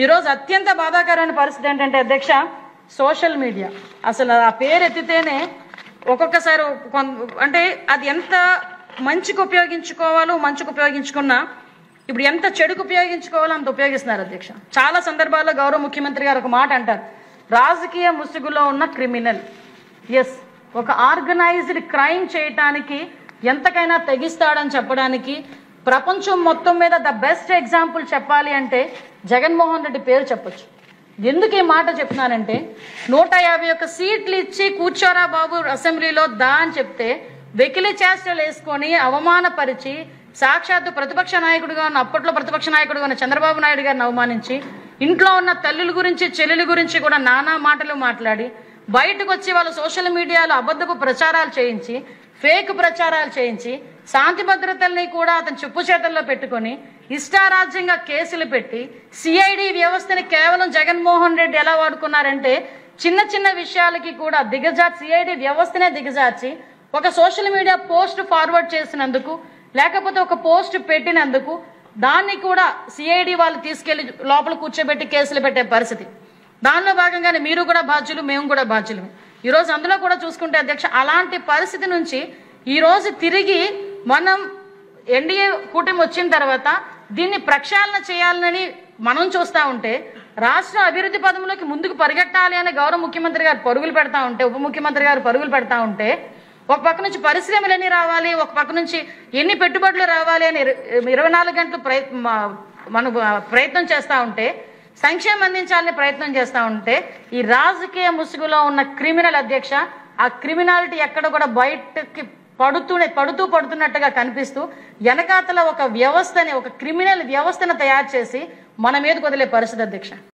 ఈ రోజు అత్యంత బాధాకరమైన పరిస్థితి ఏంటంటే అధ్యక్ష, సోషల్ మీడియా అసలు ఆ పేరు ఎత్తితేనే ఒక్కొక్కసారి అంటే అది ఎంత మంచికి ఉపయోగించుకోవాలో మంచికి ఉపయోగించుకున్నా ఇప్పుడు ఎంత చెడుకు ఉపయోగించుకోవాలో అంత ఉపయోగిస్తున్నారు అధ్యక్ష. చాలా సందర్భాల్లో గౌరవ ముఖ్యమంత్రి గారు ఒక మాట అంటారు, రాజకీయ ముసుగులో ఉన్న క్రిమినల్. ఎస్, ఒక ఆర్గనైజ్డ్ క్రైమ్ చేయటానికి ఎంతకైనా తెగిస్తాడని చెప్పడానికి ప్రపంచం మొత్తం మీద ద బెస్ట్ ఎగ్జాంపుల్ చెప్పాలి అంటే జగన్మోహన్ రెడ్డి పేరు చెప్పొచ్చు. ఎందుకు ఈ మాట చెప్తున్నానంటే 151 సీట్లు ఇచ్చి కూర్చోరా బాబు అసెంబ్లీలో దా అని చెప్తే వెకిలి చేష్టలు వేసుకొని అవమానపరిచి సాక్షాత్తు ప్రతిపక్ష నాయకుడిగా ఉన్న అప్పట్లో ప్రతిపక్ష నాయకుడిగా ఉన్న చంద్రబాబు నాయుడు గారిని అవమానించి ఇంట్లో ఉన్న తల్లుల గురించి చెల్లెల గురించి కూడా నానా మాటలు మాట్లాడి బయటకు వచ్చి వాళ్ళు సోషల్ మీడియాలో అబద్ధపు ప్రచారాలు చేయించి ఫేక్ ప్రచారాలు చేయించి శాంతి భద్రతల్ని కూడా అతను చెప్పు చేతల్లో పెట్టుకొని ఇష్టారాజ్యంగా కేసులు పెట్టి సిఐడి వ్యవస్థని కేవలం జగన్మోహన్ రెడ్డి ఎలా వాడుకున్నారంటే చిన్న చిన్న విషయాలకి కూడా సిఐడి వ్యవస్థనే దిగజార్చి ఒక సోషల్ మీడియా పోస్ట్ ఫార్వర్డ్ చేసినందుకు లేకపోతే ఒక పోస్ట్ పెట్టినందుకు దాన్ని కూడా సిఐడి వాళ్ళు తీసుకెళ్లి లోపల కూర్చోబెట్టి కేసులు పెట్టే పరిస్థితి. దానిలో భాగంగానే మీరు కూడా బాధ్యులు, మేము కూడా బాధ్యులు. ఈరోజు అందులో కూడా చూసుకుంటే అధ్యక్ష, అలాంటి పరిస్థితి నుంచి ఈరోజు తిరిగి మనం ఎన్డీఏ కూటమి వచ్చిన తర్వాత దీన్ని ప్రక్షాళన చేయాలని మనం చూస్తూ ఉంటే రాష్ట్ర అభివృద్ధి పదంలోకి ముందుకు పరిగెట్టాలి అని గౌరవ ముఖ్యమంత్రి గారు పరుగులు పెడతా ఉంటే, ఉప ముఖ్యమంత్రి గారు పరుగులు పెడతా ఉంటే, ఒక పక్క నుంచి పరిశ్రమలు ఎన్ని రావాలి, ఒక పక్క నుంచి ఎన్ని పెట్టుబడులు రావాలి అని 24 గంటలు మనం ప్రయత్నం చేస్తూ ఉంటే, సంక్షేమం అందించాలని ప్రయత్నం చేస్తూ ఉంటే ఈ రాజకీయ ముసుగులో ఉన్న క్రిమినల్ అధ్యక్ష, ఆ క్రిమినాలిటీ ఎక్కడ కూడా బయటకి పడుతున్నట్టుగా కనిపిస్తూ వెనకాతల ఒక వ్యవస్థని, ఒక క్రిమినల్ వ్యవస్థను తయారు చేసి మన మీదకు వదిలే పరిస్థితి అధ్యక్ష.